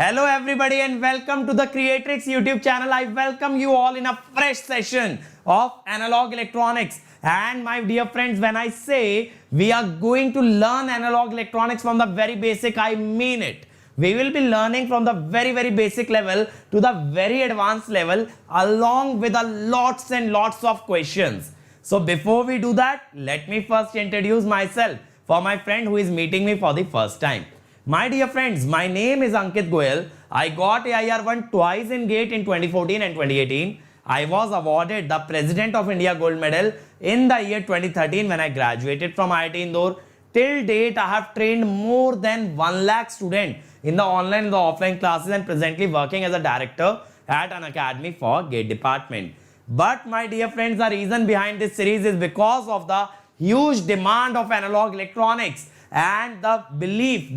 Hello everybody and welcome to the Creatrix YouTube channel. I welcome you all in a fresh session of analog electronics. And my dear friends, when I say we are going to learn analog electronics from the very basic, I mean it. We will be learning from the very basic level to the very advanced level along with a lots and lots of questions. So before we do that, let me first introduce myself for my friend who is meeting me for the first time. My dear friends, my name is Ankit Goyal. I got AIR1 twice in GATE in 2014 and 2018. I was awarded the President of India Gold Medal in the year 2013 when I graduated from IIT Indore. Till date, I have trained more than 1 lakh students in the online and the offline classes and presently working as a director at an academy for GATE department. But my dear friends, the reason behind this series is because of the huge demand of analog electronics and the belief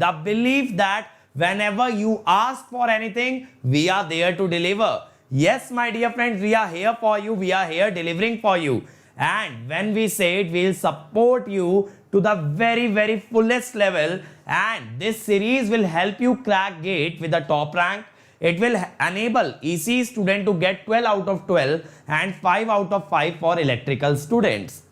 that whenever you ask for anything, we are there to deliver. Yes, my dear friends, we are here for you. We are here delivering for you. And when we say it, we'll support you to the very fullest level. And this series will help you crack GATE with the top rank. It will enable EC student to get 12 out of 12 and 5 out of 5 for electrical students.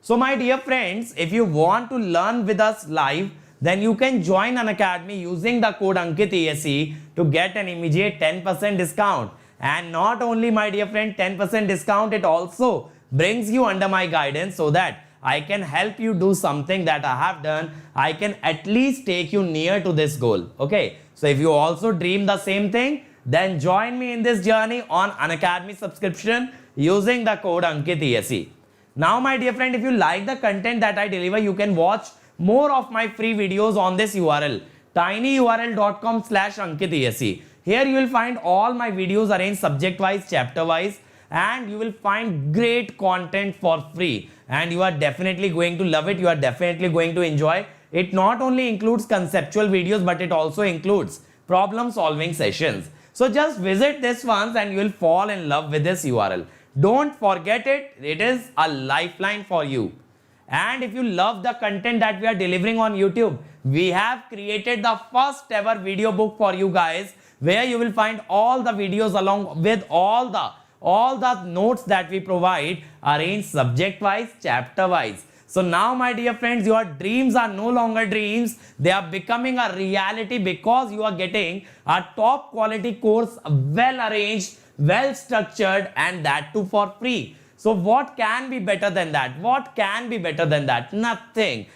So my dear friends, if you want to learn with us live, then you can join an academy using the code AnkitESE to get an immediate 10% discount. And not only, my dear friend, 10% discount, it also brings you under my guidance so that I can help you do something that I have done. I can at least take you near to this goal. Okay. So if you also dream the same thing, then join me in this journey on an academy subscription using the code AnkitESE. Now, my dear friend, if you like the content that I deliver, you can watch more of my free videos on this URL, tinyurl.com/AnkitESE. Here you will find all my videos arranged subject-wise, chapter-wise, and you will find great content for free. And you are definitely going to love it. You are definitely going to enjoy. It not only includes conceptual videos, but it also includes problem-solving sessions. So just visit this once and you will fall in love with this URL. Don't forget it. It is a lifeline for you. And if you love the content that we are delivering on YouTube, we have created the first ever video book for you guys, where you will find all the videos along with all the notes that we provide arranged subject wise, chapter wise. So now, my dear friends, your dreams are no longer dreams. They are becoming a reality because you are getting a top quality course, well arranged, well structured, and that too for free. So what can be better than that? What can be better than that? Nothing,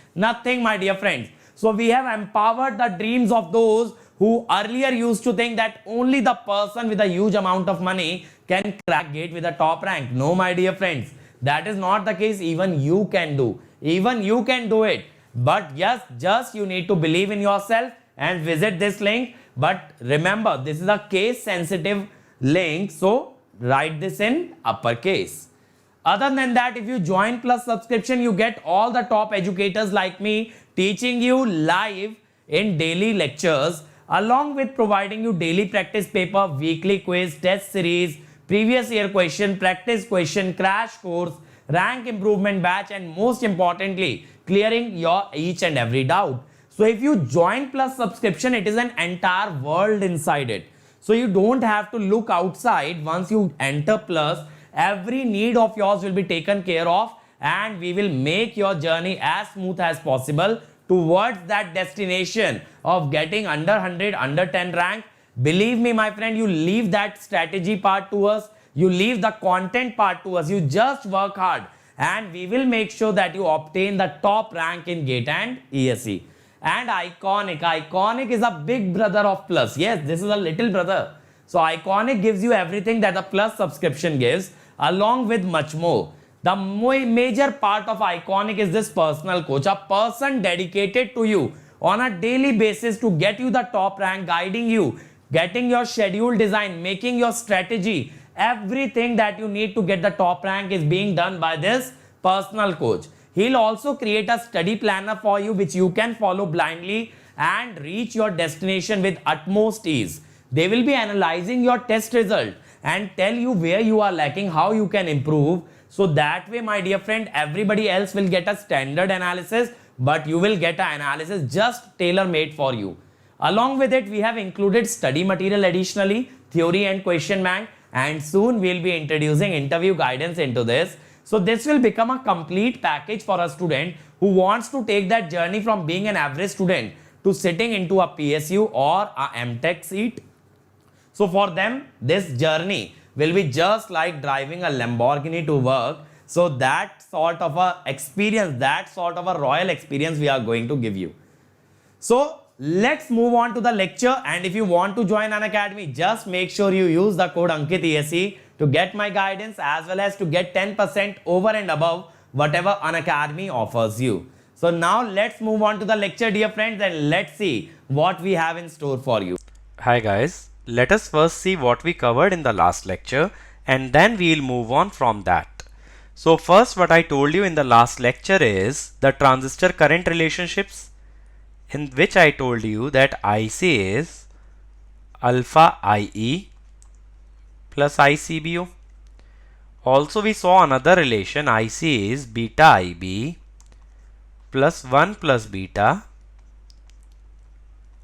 my dear friends. So we have empowered the dreams of those who earlier used to think that only the person with a huge amount of money can crack GATE with a top rank. No, my dear friends, that is not the case. Even you can do. Even you can do it. But yes, just you need to believe in yourself and visit this link. But remember, this is a case sensitive link, so write this in uppercase. Other than that, if you join plus subscription, you get all the top educators like me teaching you live in daily lectures, along with providing you daily practice paper, weekly quiz, test series, previous year question, practice question, crash course, rank improvement batch, and most importantly, clearing your each and every doubt. So if you join plus subscription, it is an entire world inside it. So you don't have to look outside. Once you enter plus, every need of yours will be taken care of, and we will make your journey as smooth as possible towards that destination of getting under 100, under 10 rank. Believe me, my friend, you leave that strategy part to us. You leave the content part to us. You just work hard and we will make sure that you obtain the top rank in GATE and ESE. And Iconic is a big brother of Plus. Yes, this is a little brother. So Iconic gives you everything that a Plus subscription gives, along with much more. The major part of Iconic is this personal coach, a person dedicated to you on a daily basis to get you the top rank, guiding you, getting your schedule design, making your strategy. Everything that you need to get the top rank is being done by this personal coach. He'll also create a study planner for you, which you can follow blindly and reach your destination with utmost ease. They will be analyzing your test result and tell you where you are lacking, how you can improve. So that way, my dear friend, everybody else will get a standard analysis, but you will get an analysis just tailor-made for you. Along with it, we have included study material additionally, theory and question bank, and soon we'll be introducing interview guidance into this. So this will become a complete package for a student who wants to take that journey from being an average student to sitting into a PSU or a MTech seat. So for them, this journey will be just like driving a Lamborghini to work. So that sort of a experience, that sort of a royal experience we are going to give you. So let's move on to the lecture, and if you want to join Unacademy, just make sure you use the code AnkitESE to get my guidance as well as to get 10% over and above whatever Unacademy offers you. So now let's move on to the lecture, dear friends, and let's see what we have in store for you. Hi guys, let us first see what we covered in the last lecture and then we'll move on from that. So first, what I told you in the last lecture is the transistor current relationships, in which I told you that IC is alpha IE plus ICBO. Also we saw another relation, IC is beta IB plus 1 plus beta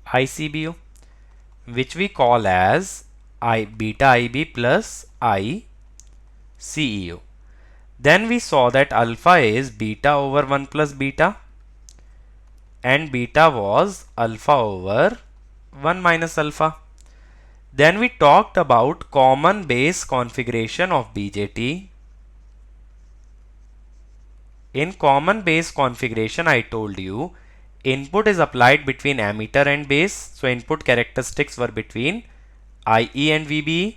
ICBO, which we call as beta IB plus ICEO. Then we saw that alpha is beta over 1 plus beta and beta was alpha over 1 minus alpha. Then we talked about common base configuration of BJT. In common base configuration, I told you input is applied between ammeter and base. So input characteristics were between IE and VBE,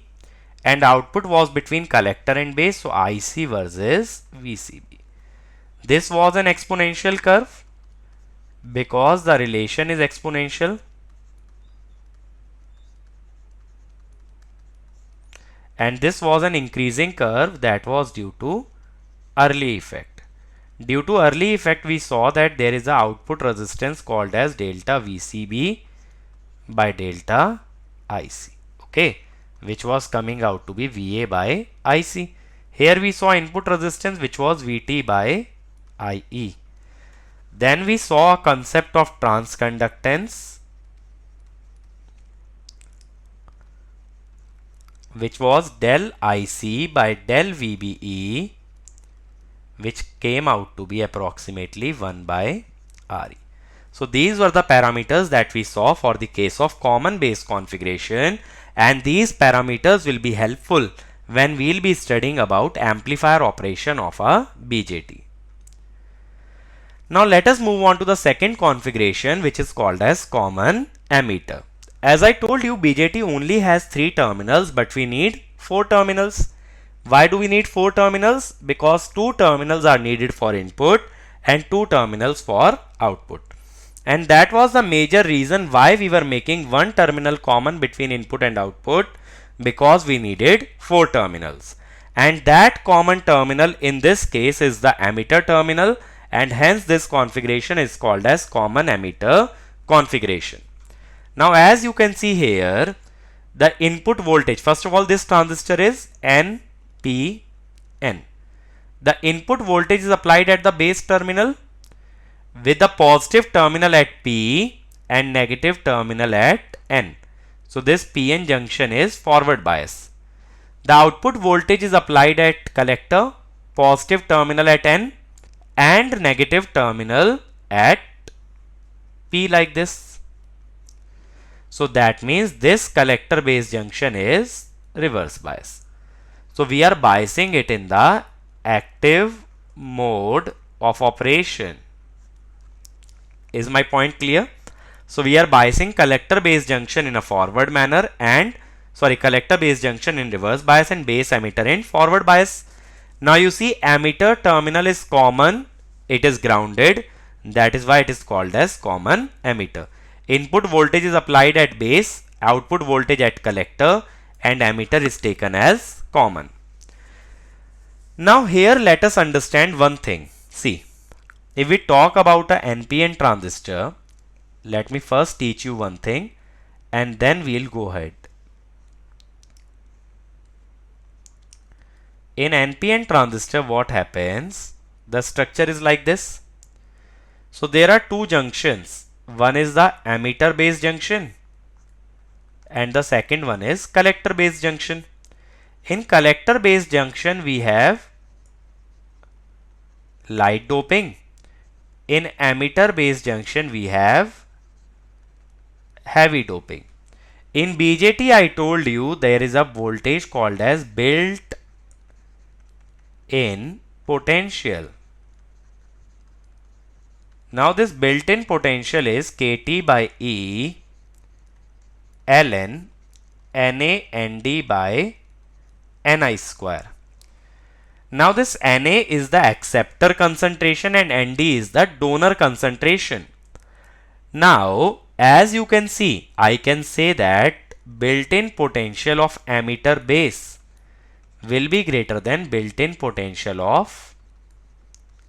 and output was between collector and base. So IC versus VCB. This was an exponential curve because the relation is exponential. And this was an increasing curve that was due to early effect. Due to early effect, we saw that there is an output resistance called as delta VCB by delta IC, okay, which was coming out to be VA by IC. Here we saw input resistance which was VT by IE. Then we saw a concept of transconductance, which was del IC by del VBE, which came out to be approximately 1 by RE. So these were the parameters that we saw for the case of common base configuration, and these parameters will be helpful when we'll be studying about amplifier operation of a BJT. Now let us move on to the second configuration, which is called as common ammeter. As I told you, BJT only has 3 terminals, but we need 4 terminals. Why do we need 4 terminals? Because 2 terminals are needed for input and 2 terminals for output. And that was the major reason why we were making 1 terminal common between input and output, because we needed 4 terminals. And that common terminal in this case is the ammeter terminal, and hence this configuration is called as common ammeter configuration. Now as you can see here, the input voltage, first of all this transistor is NPN. The input voltage is applied at the base terminal with the positive terminal at P and negative terminal at N. So this PN junction is forward bias. The output voltage is applied at collector, positive terminal at N and negative terminal at P, like this. So that means this collector base junction is reverse bias. So we are biasing it in the active mode of operation. Is my point clear? So we are biasing collector base junction in a forward manner and collector base junction in reverse bias and base emitter in forward bias. Now you see ammeter terminal is common, it is grounded, that is why it is called as common ammeter. Input voltage is applied at base, output voltage at collector, and ammeter is taken as common. Now here let us understand one thing. See, if we talk about a NPN transistor, let me first teach you one thing and then we'll go ahead. In NPN transistor, what happens? The structure is like this. So there are 2 junctions. one is the emitter base junction and the second one is collector base junction. In collector base junction we have light doping. In emitter base junction we have heavy doping. In BJT I told you there is a voltage called as built in potential. Now this built-in potential is kT by E ln Na Nd by Ni square. Now this Na is the acceptor concentration and Nd is the donor concentration. Now as you can see, I can say that built-in potential of emitter base will be greater than built-in potential of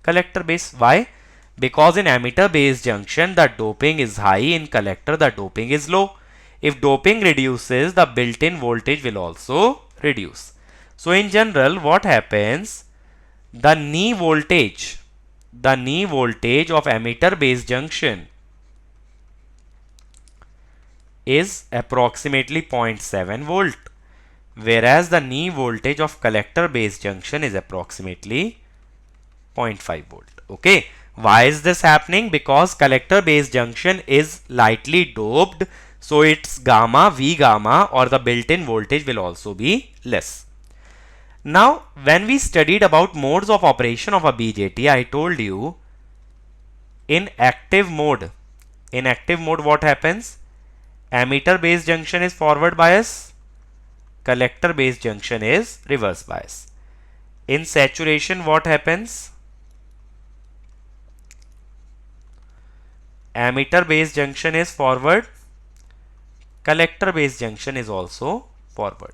collector base. Why? Because in emitter base junction the doping is high, in collector the doping is low. If doping reduces, the built-in voltage will also reduce. So in general what happens, the knee voltage of emitter base junction is approximately 0.7 volt, whereas the knee voltage of collector base junction is approximately 0.5 volt. Okay, why is this happening? Because collector base junction is lightly doped, so its gamma, V gamma or the built-in voltage will also be less. Now when we studied about modes of operation of a BJT, I told you in active mode what happens? Emitter base junction is forward bias, collector base junction is reverse bias. In saturation what happens? Emitter base junction is forward, collector base junction is also forward.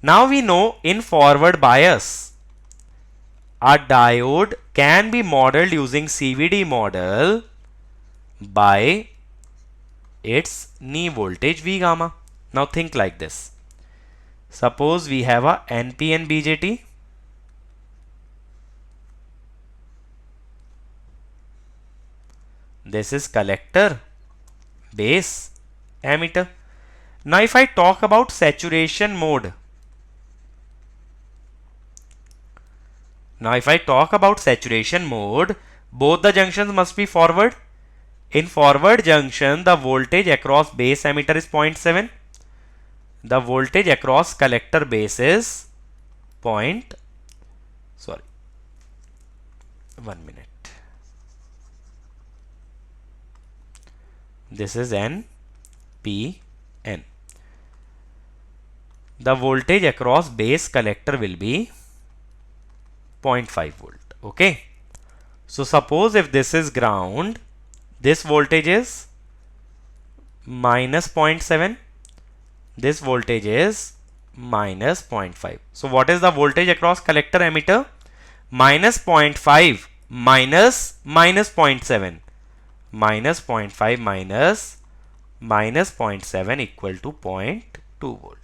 Now we know in forward bias a diode can be modeled using CVD model by its knee voltage V gamma. Now think like this. Suppose we have a NPN BJT. This is collector, base, emitter. Now if I talk about saturation mode, both the junctions must be forward. In forward junction, the voltage across base emitter is 0.7. The voltage across collector base is 1 minute. This is N, P, N. The voltage across base collector will be 0.5 volt. Okay. So suppose if this is ground, this voltage is minus 0.7, this voltage is minus 0.5. So what is the voltage across collector emitter? Minus 0.5 minus minus 0.7. Minus 0.5 minus minus 0.7 equal to 0.2 volt.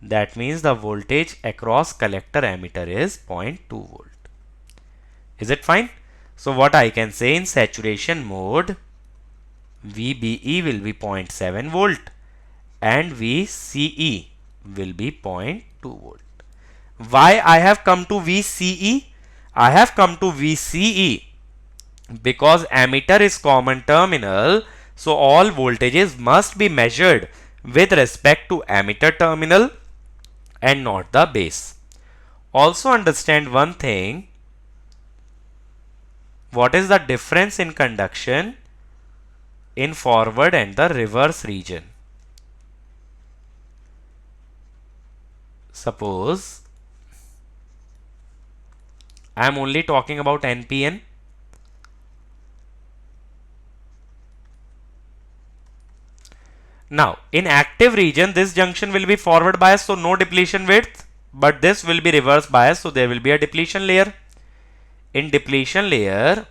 That means the voltage across collector emitter is 0.2 volt. Is it fine? So what I can say, in saturation mode, VBE will be 0.7 volt and VCE will be 0.2 volt. Why I have come to VCE? I have come to VCE because emitter is common terminal, so all voltages must be measured with respect to emitter terminal and not the base. Also understand one thing. What is the difference in conduction in forward and the reverse region? Suppose I am only talking about NPN. Now in active region this junction will be forward bias, so no depletion width, but this will be reverse bias, so there will be a depletion layer. In depletion layer,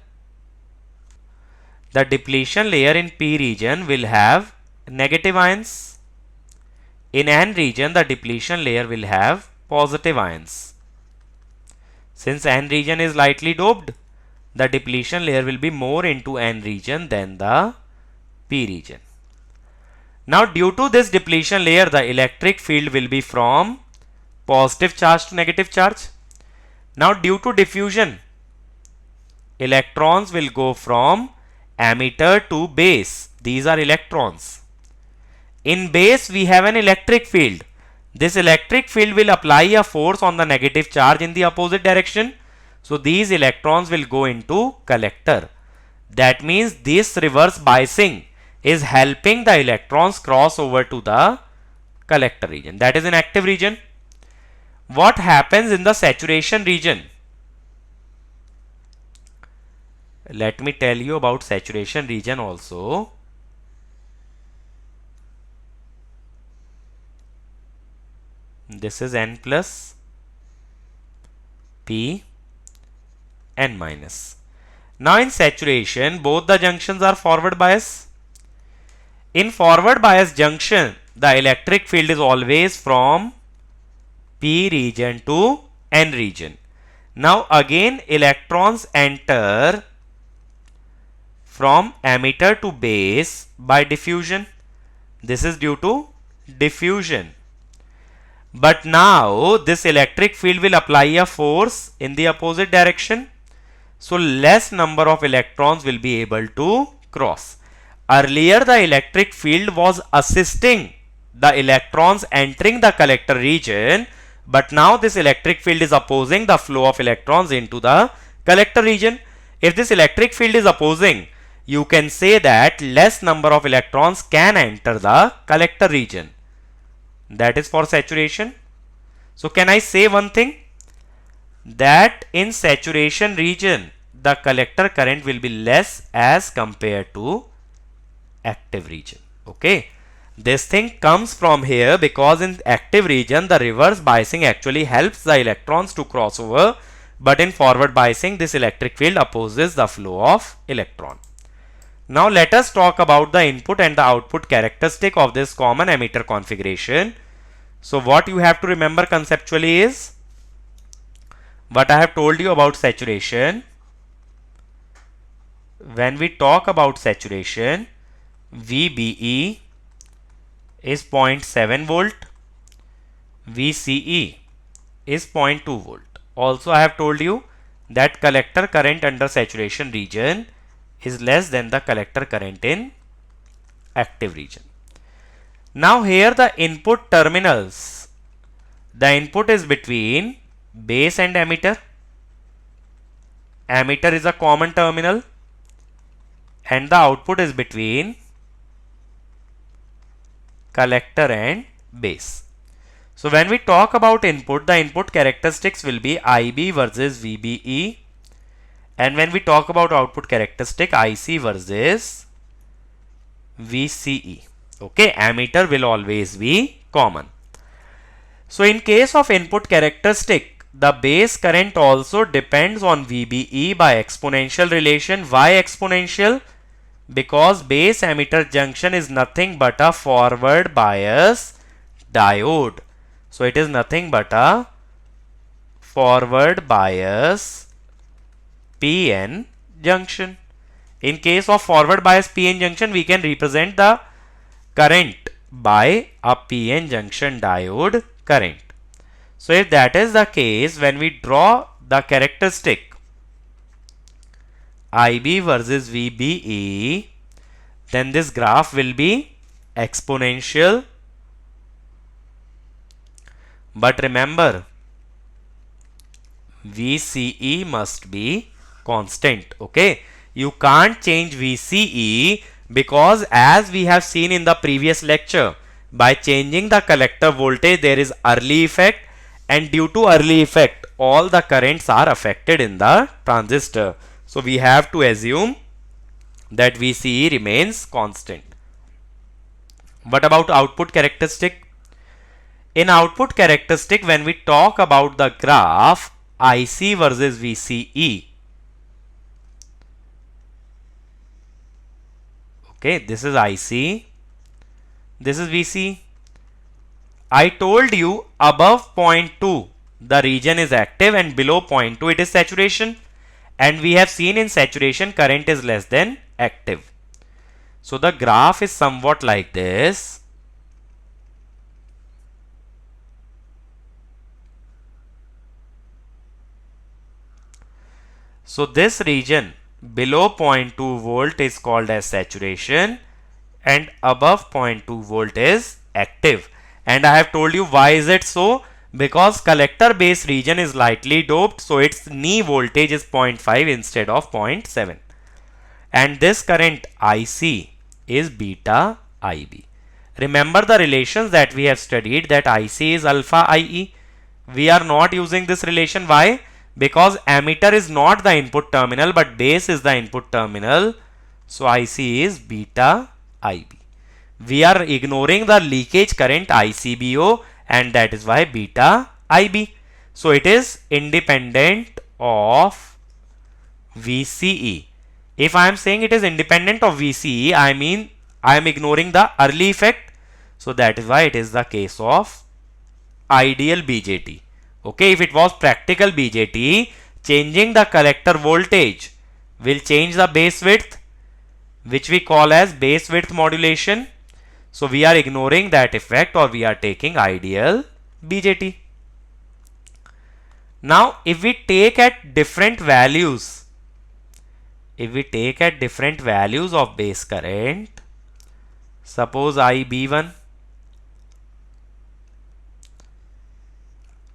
the depletion layer in P region will have negative ions. In N region, the depletion layer will have positive ions. Since N region is lightly doped, the depletion layer will be more into N region than the P region. Now due to this depletion layer, the electric field will be from positive charge to negative charge. Now due to diffusion, electrons will go from emitter to base. These are electrons. In base we have an electric field. This electric field will apply a force on the negative charge in the opposite direction. So these electrons will go into collector. That means this reverse biasing is helping the electrons cross over to the collector region. That is an active region. What happens in the saturation region? Let me tell you about saturation region also. This is N plus P N minus. Now in saturation, both the junctions are forward bias. In forward bias junction, the electric field is always from P region to N region. Now again electrons enter from emitter to base by diffusion. This is due to diffusion. But now this electric field will apply a force in the opposite direction. So less number of electrons will be able to cross. Earlier the electric field was assisting the electrons entering the collector region, but now this electric field is opposing the flow of electrons into the collector region. If this electric field is opposing, you can say that less number of electrons can enter the collector region. That is for saturation. So can I say one thing? That in saturation region, the collector current will be less as compared to active region. Okay. This thing comes from here because in active region, the reverse biasing actually helps the electrons to cross over. But in forward biasing, this electric field opposes the flow of electron. Now let us talk about the input and the output characteristic of this common emitter configuration. So what you have to remember conceptually is what I have told you about saturation. When we talk about saturation, VBE is 0.7 volt, VCE is 0.2 volt. Also I have told you that collector current under saturation region is less than the collector current in active region. Now here the input terminals, the input is between base and emitter. Emitter is a common terminal and the output is between collector and base. So when we talk about input, the input characteristics will be IB versus VBE, and when we talk about output characteristic, IC versus VCE. Okay, emitter will always be common. So in case of input characteristic, the base current also depends on VBE by exponential relation. Why exponential? Because base emitter junction is nothing but a forward bias diode. So it is nothing but a forward bias PN junction. In case of forward bias PN junction, we can represent the current by a PN junction diode current. So if that is the case, when we draw the characteristic IB versus VBE, then this graph will be exponential. But remember, VCE must be constant. Okay, you can't change VCE because as we have seen in the previous lecture, by changing the collector voltage there is early effect, and due to early effect all the currents are affected in the transistor. So we have to assume that VCE remains constant. What about output characteristic? In output characteristic, when we talk about the graph IC versus VCE, okay, this is IC, this is VC. I told you above 0.2 the region is active and below 0.2 it is saturation, and we have seen in saturation current is less than active. So the graph is somewhat like this. So this region below 0.2 volt is called as saturation and above 0.2 volt is active. And I have told you why is it so? Because collector base region is lightly doped, so its knee voltage is 0.5 instead of 0.7. And this current IC is beta IB. Remember the relations that we have studied, that IC is alpha IE. We are not using this relation. Why? Because emitter is not the input terminal but base is the input terminal. So IC is beta IB. We are ignoring the leakage current ICBO, and that is why beta IB. So it is independent of VCE. If I am saying it is independent of VCE, I mean I am ignoring the early effect. So that is why it is the case of ideal BJT. Okay, if it was practical BJT, changing the collector voltage will change the base width, which we call as base width modulation. So we are ignoring that effect, or we are taking ideal BJT. Now if we take at different values, of base current, suppose IB1,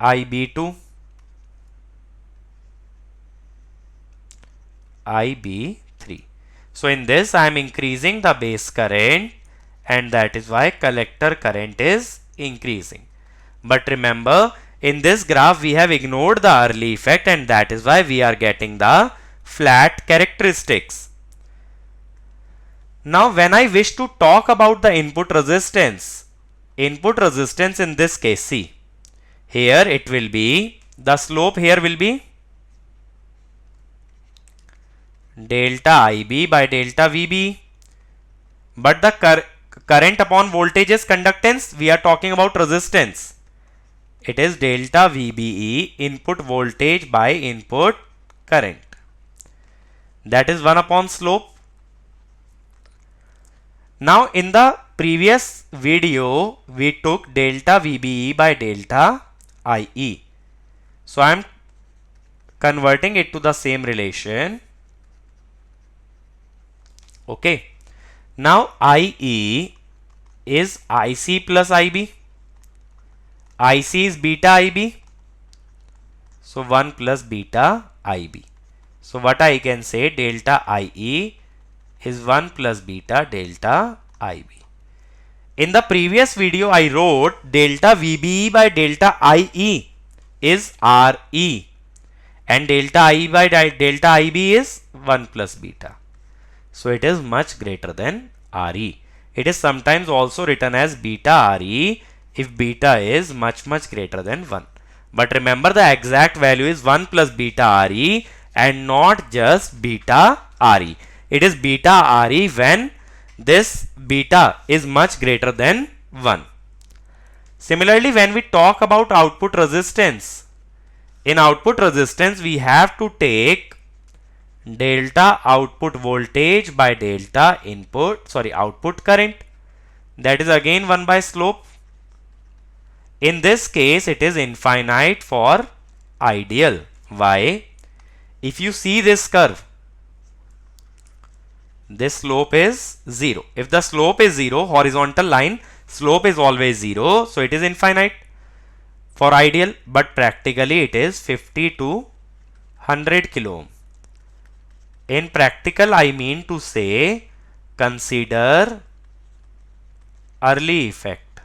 IB2, IB3. So in this I am increasing the base current, and that is why collector current is increasing. But remember, in this graph we have ignored the early effect, and that is why we are getting the flat characteristics. Now when I wish to talk about the input resistance in this case, see, here it will be, the slope here will be delta IB by delta VB, but the current upon voltage is conductance. We are talking about resistance. It is delta VBE, input voltage by input current. That is 1 upon slope. Now in the previous video we took delta VBE by delta IE. So I am converting it to the same relation. Okay. Now IE is IC plus IB. IC is beta IB. So 1 plus beta IB. So what I can say, delta IE is 1 plus beta delta IB. In the previous video I wrote delta VBE by delta IE is RE, and delta IE by delta IB is 1 plus beta. So it is much greater than RE. It is sometimes also written as beta RE if beta is much greater than 1. But remember, the exact value is 1 plus beta RE and not just beta RE. It is beta RE when this beta is much greater than 1. Similarly, when we talk about output resistance, in output resistance we have to take delta output voltage by delta output current. That is again 1 by slope. In this case it is infinite for ideal. Why? If you see this curve, this slope is 0. If the slope is 0, horizontal line, slope is always 0, so it is infinite for ideal, but practically it is 50 to 100 kilo ohm. In practical, I mean to say, consider early effect.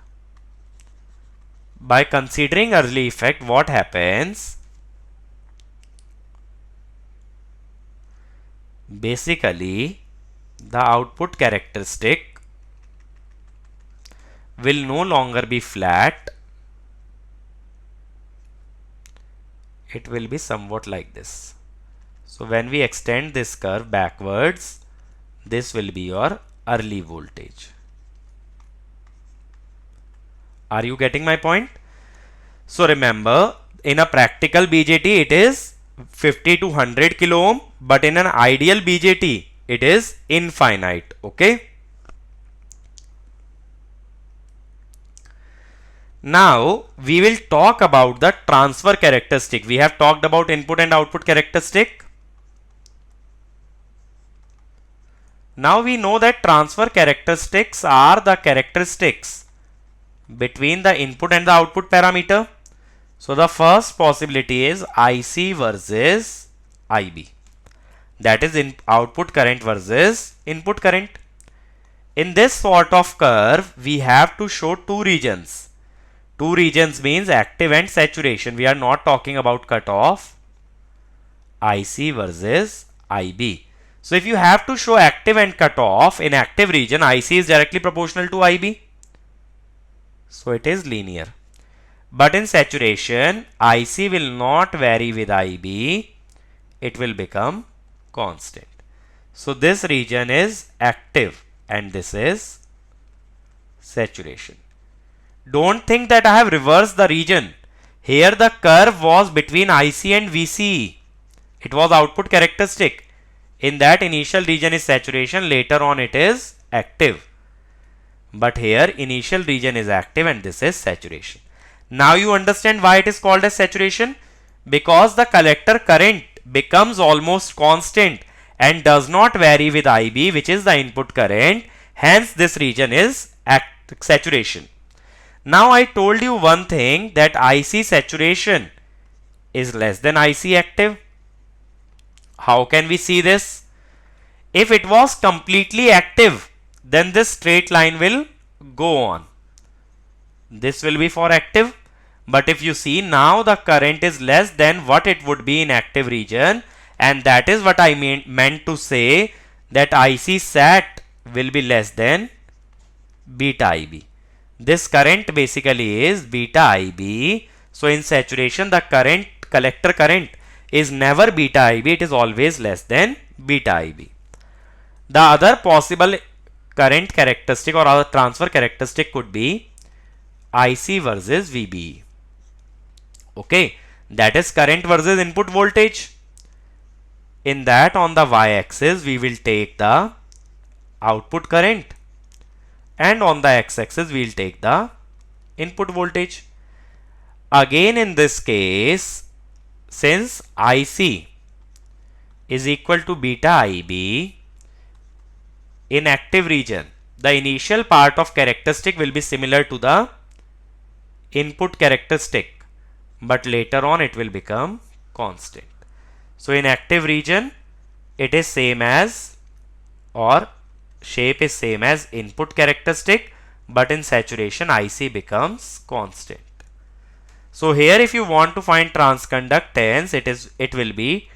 By considering early effect, what happens? Basically, the output characteristic will no longer be flat. It will be somewhat like this. So when we extend this curve backwards, this will be your early voltage. Are you getting my point? So remember, in a practical BJT it is 50 to 100 kilo ohm, but in an ideal BJT it is infinite. Okay. Now we will talk about the transfer characteristic. We have talked about input and output characteristic. Now we know that transfer characteristics are the characteristics between the input and the output parameter. So the first possibility is IC versus IB. That is in output current versus input current. In this sort of curve, we have to show two regions. Two regions means active and saturation. We are not talking about cutoff. IC versus IB. So if you have to show active and cutoff, in active region, IC is directly proportional to IB. So it is linear. But in saturation, IC will not vary with IB. It will become constant. So this region is active and this is saturation. Don't think that I have reversed the region. Here the curve was between IC and VCE. It was output characteristic. In that initial region is saturation, later on it is active. But here initial region is active and this is saturation. Now you understand why it is called as saturation? Because the collector current becomes almost constant and does not vary with IB, which is the input current. Hence this region is saturation. Now I told you one thing, that IC saturation is less than IC active. How can we see this? If it was completely active, then this straight line will go on. This will be for active. But if you see, now the current is less than what it would be in active region, and that is what I meant to say, that IC sat will be less than beta IB. This current basically is beta IB. So in saturation, the current, collector current, is never beta IB, it is always less than beta IB. The other possible current characteristic or other transfer characteristic could be IC versus VBE. Okay, that is current versus input voltage. In that, on the y-axis, we will take the output current, and on the x-axis, we will take the input voltage. Again, in this case, since IC is equal to beta IB, in active region, the initial part of characteristic will be similar to the input characteristic, but later on it will become constant. So in active region, it is same as, or shape is same as input characteristic, but in saturation IC becomes constant. So here if you want to find transconductance, it will be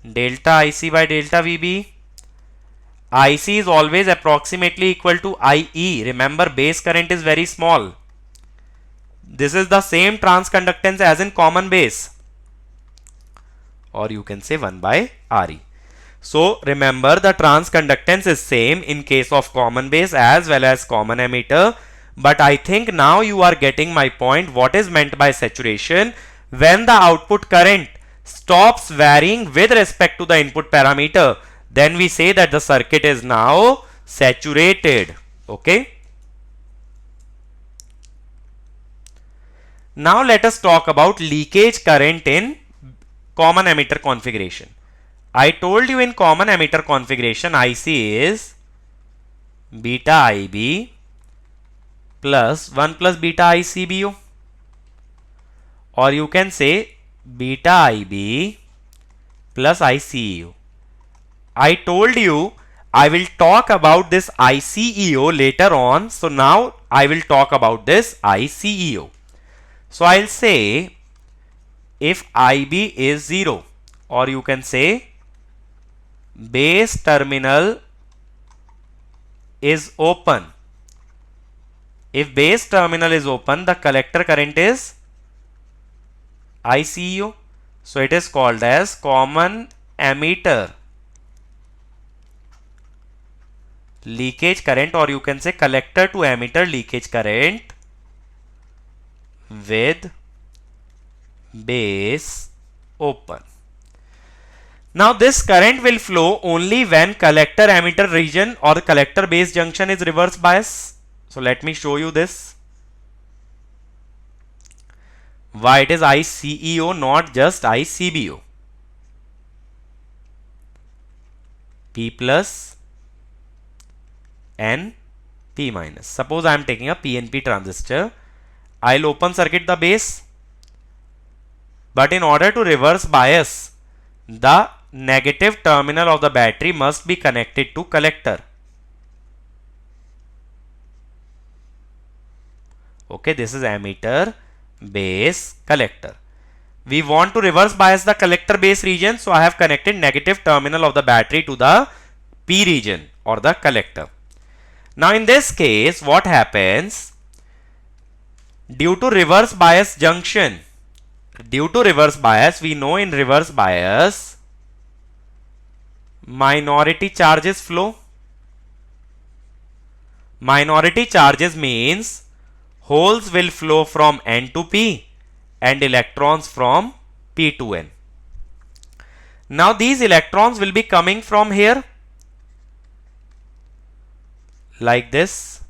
delta IC by delta VB. IC is always approximately equal to IE. Remember, base current is very small. This is the same transconductance as in common base, or you can say 1 by RE. So remember, the transconductance is same in case of common base as well as common emitter. But I think now you are getting my point. What is meant by saturation? When the output current stops varying with respect to the input parameter, then we say that the circuit is now saturated. Okay. Now let us talk about leakage current in common emitter configuration. I told you in common emitter configuration, IC is beta IB plus 1 plus beta ICBO, or you can say beta IB plus ICEO. I told you I will talk about this ICEO later on. So now I will talk about this ICEO. So I'll say if IB is 0, or you can say base terminal is open. If base terminal is open, the collector current is ICEO. So it is called as common emitter leakage current, or you can say collector to emitter leakage current with base open. Now this current will flow only when collector emitter region or the collector base junction is reverse bias. So let me show you this. Why it is ICEO, not just ICBO? P plus N P minus. Suppose I am taking a PNP transistor. I'll open circuit the base. But in order to reverse bias, the negative terminal of the battery must be connected to collector. Okay, this is ammeter, base, collector. We want to reverse bias the collector base region, so I have connected negative terminal of the battery to the P region or the collector. Now in this case, what happens? Due to reverse bias junction, we know in reverse bias, minority charges flow. Minority charges means holes will flow from N to P and electrons from P to N. Now these electrons will be coming from here, like this.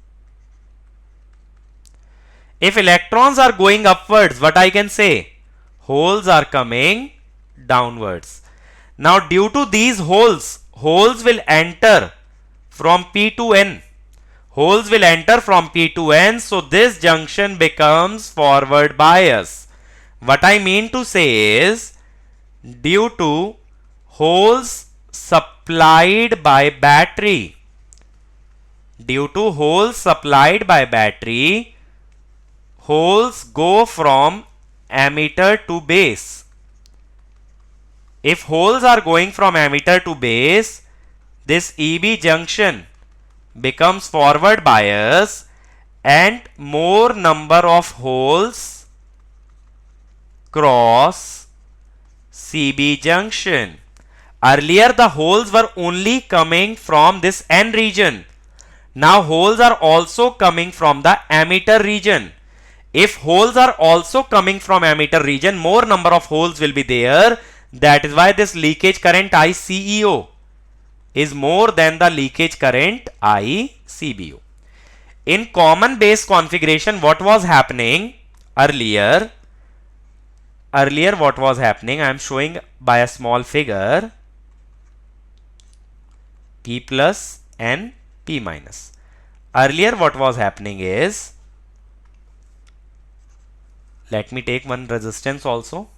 If electrons are going upwards, what I can say? Holes are coming downwards. Now due to these holes will enter from P to N. Holes will enter from P to N, so this junction becomes forward bias. What I mean to say is, due to holes supplied by battery, holes go from ammeter to base. If holes are going from ammeter to base, this EB junction becomes forward bias and more number of holes cross CB junction. Earlier the holes were only coming from this N region. Now holes are also coming from the ammeter region. If holes are also coming from ammeter region, more number of holes will be there. That is why this leakage current ICEO is more than the leakage current ICBO. In common base configuration, what was happening earlier? What was happening? I am showing by a small figure. P plus N P minus. Earlier what was happening is, let me take one resistance also.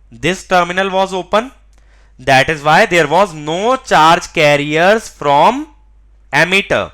This terminal was open. That is why there was no charge carriers from ammeter.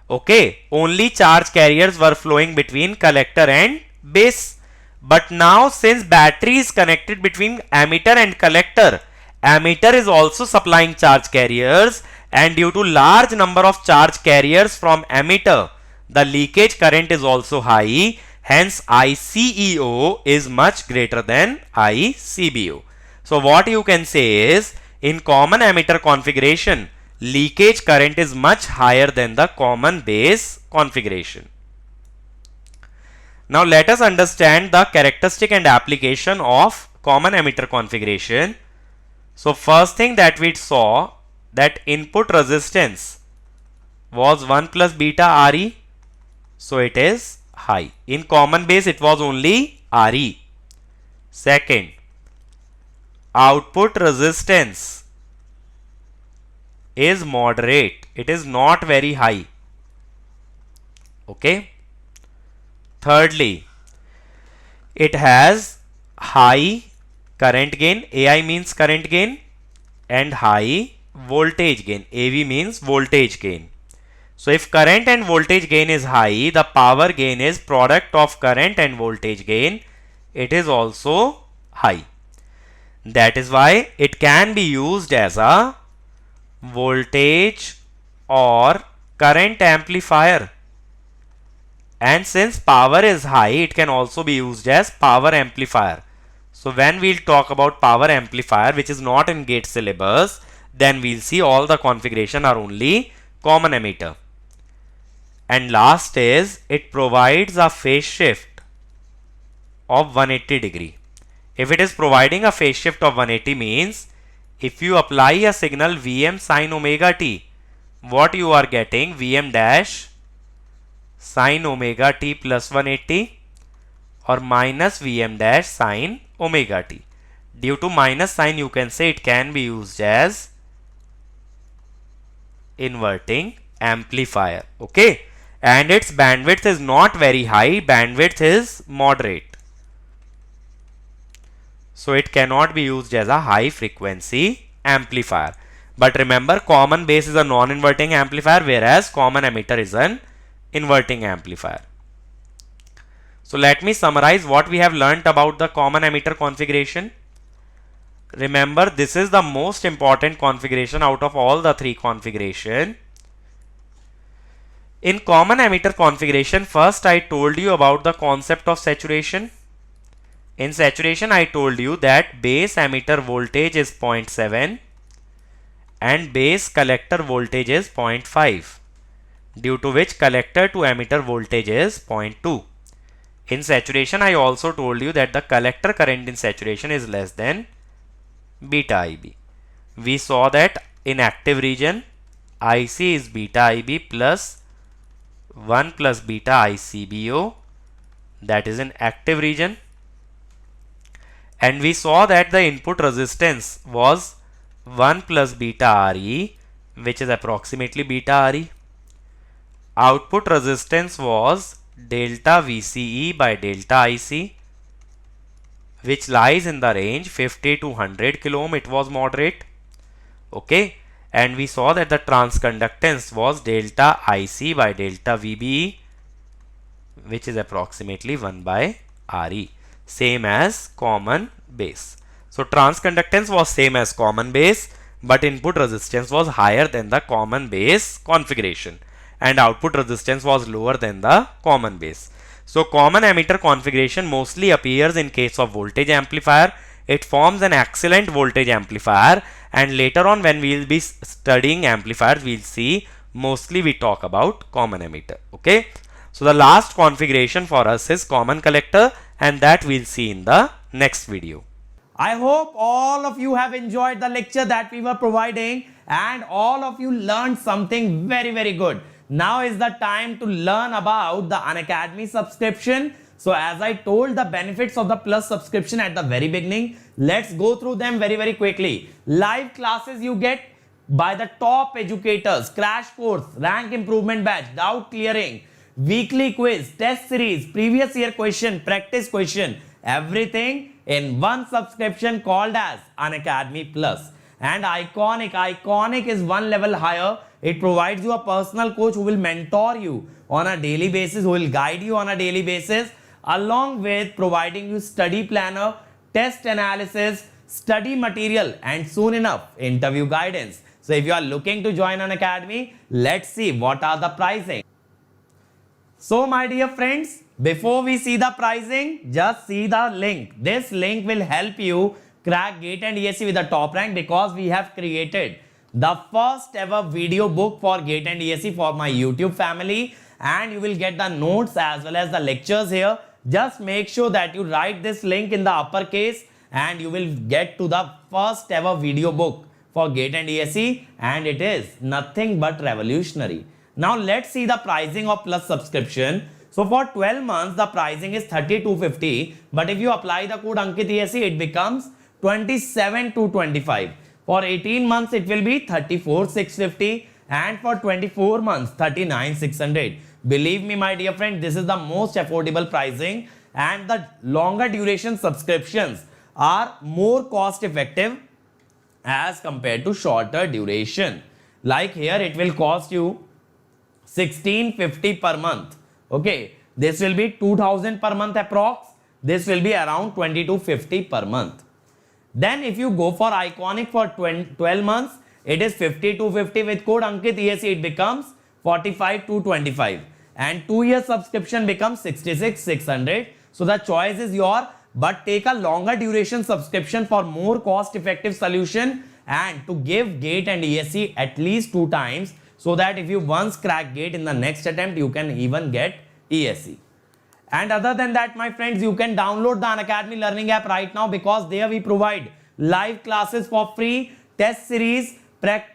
Okay, only charge carriers were flowing between collector and base. But now since battery is connected between ammeter and collector, ammeter is also supplying charge carriers, and due to large number of charge carriers from ammeter, the leakage current is also high. Hence ICEO is much greater than ICBO. So what you can say is, in common ammeter configuration, leakage current is much higher than the common base configuration. Now let us understand the characteristic and application of common ammeter configuration. So first thing that we saw, that input resistance was 1 plus beta Re, so it is high. In common base it was only Re. Second, output resistance is moderate, it is not very high. Okay. Thirdly, it has high current gain, AI means current gain, and high voltage gain, AV means voltage gain. So if current and voltage gain is high, the power gain is product of current and voltage gain, it is also high. That is why it can be used as a voltage or current amplifier. And since power is high, it can also be used as power amplifier. So when we'll talk about power amplifier, which is not in GATE syllabus, then we'll see all the configuration are only common ammeter. And last is, it provides a phase shift of 180 degree. If it is providing a phase shift of 180 means, if you apply a signal Vm sin omega t, what you are getting? Vm dash sin omega t plus 180 or minus Vm dash sin omega t. Due to minus sign, you can say it can be used as inverting amplifier. Okay, and its bandwidth is not very high, bandwidth is moderate. So it cannot be used as a high frequency amplifier. But remember, common base is a non-inverting amplifier, whereas common emitter is an inverting amplifier. So let me summarize what we have learnt about the common emitter configuration. Remember, this is the most important configuration out of all the three configuration. In common emitter configuration, first I told you about the concept of saturation. In saturation, I told you that base emitter voltage is 0.7 and base collector voltage is 0.5, due to which collector to emitter voltage is 0.2. In saturation, I also told you that the collector current in saturation is less than beta IB. We saw that in active region, IC is beta IB plus 1 plus beta ICBO, that is in active region. And we saw that the input resistance was 1 plus beta RE, which is approximately beta RE. Output resistance was delta VCE by delta IC, which lies in the range 50 to 100 kilo ohm. It was moderate. Okay, and we saw that the transconductance was delta IC by delta VBE, which is approximately 1 by RE, same as common base. So transconductance was same as common base, but input resistance was higher than the common base configuration, and output resistance was lower than the common base. So common emitter configuration mostly appears in case of voltage amplifier. It forms an excellent voltage amplifier, and later on when we will be studying amplifiers, we will see mostly we talk about common emitter. Okay, so the last configuration for us is common collector, and that we will see in the next video. I hope all of you have enjoyed the lecture that we were providing, and all of you learned something very good. Now is the time to learn about the Unacademy subscription. So as I told the benefits of the Plus subscription at the very beginning, let's go through them very quickly. Live classes you get by the top educators, crash course, rank improvement batch, doubt clearing, weekly quiz, test series, previous year question, practice question, everything in one subscription called as Unacademy Plus. And Iconic is one level higher. It provides you a personal coach who will mentor you on a daily basis, who will guide you on a daily basis, along with providing you study planner, test analysis, study material, and soon enough interview guidance. So if you are looking to join Unacademy, let's see what are the pricing. So my dear friends, before we see the pricing, just see the link. This link will help you crack GATE and ESE with the top rank, because we have created the first ever video book for GATE and ESE for my YouTube family, and you will get the notes as well as the lectures here. Just make sure that you write this link in the uppercase, and you will get to the first ever video book for GATE and ESE, and it is nothing but revolutionary. Now let's see the pricing of Plus subscription. So for 12 months the pricing is 3250, but if you apply the code Ankit ESE, it becomes 27225. For 18 months it will be 34650, and for 24 months 39600. Believe me my dear friend, this is the most affordable pricing, and the longer duration subscriptions are more cost effective as compared to shorter duration. Like here it will cost you 1650 per month. Okay, this will be 2000 per month approx. This will be around 2250 per month. Then if you go for Iconic for 12 months, it is 5250 with code Ankit ESE, it becomes 45225, and 2-year subscription becomes 66600. So the choice is yours, but take a longer duration subscription for more cost effective solution, and to give GATE and ESE at least 2 times, so that if you once crack GATE, in the next attempt you can even get ESE. And other than that, my friends, you can download the Unacademy Learning app right now, because there we provide live classes for free, test series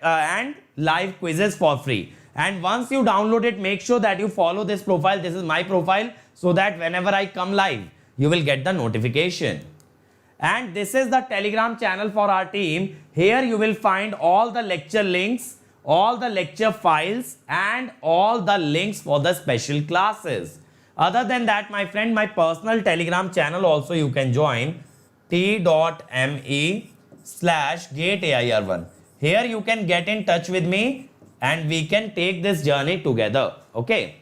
and live quizzes for free. And once you download it, make sure that you follow this profile. This is my profile, so that whenever I come live, you will get the notification. And this is the Telegram channel for our team. Here you will find all the lecture links, all the lecture files, and all the links for the special classes. Other than that, my friend, my personal Telegram channel also you can join, t.me/gateair1. Here you can get in touch with me and we can take this journey together. Okay.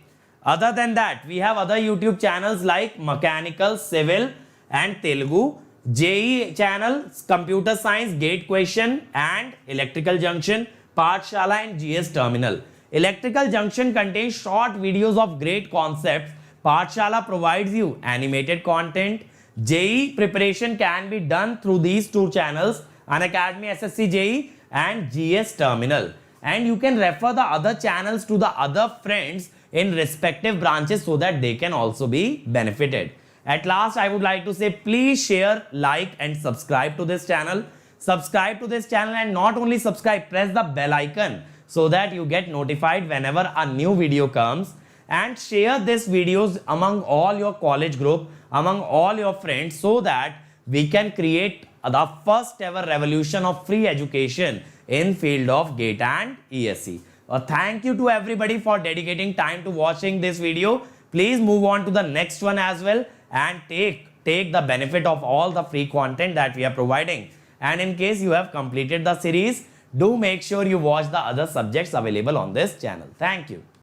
Other than that, we have other YouTube channels like Mechanical, Civil, and Telugu, JEE channel, Computer Science, Gate Question, and Electrical Junction, Pathshala, and GS Terminal. Electrical Junction contains short videos of great concepts. Pathshala provides you animated content. JEE preparation can be done through these two channels, Unacademy SSC JEE and GS Terminal. And you can refer the other channels to the other friends in respective branches so that they can also be benefited. At last, I would like to say, please share, like, and subscribe to this channel. Subscribe to this channel, and not only subscribe, press the bell icon so that you get notified whenever a new video comes. And share these videos among all your college group, among all your friends, so that we can create the first ever revolution of free education in field of GATE and ESE. Thank you to everybody for dedicating time to watching this video. Please move on to the next one as well and take the benefit of all the free content that we are providing. And in case you have completed the series, do make sure you watch the other subjects available on this channel. Thank you.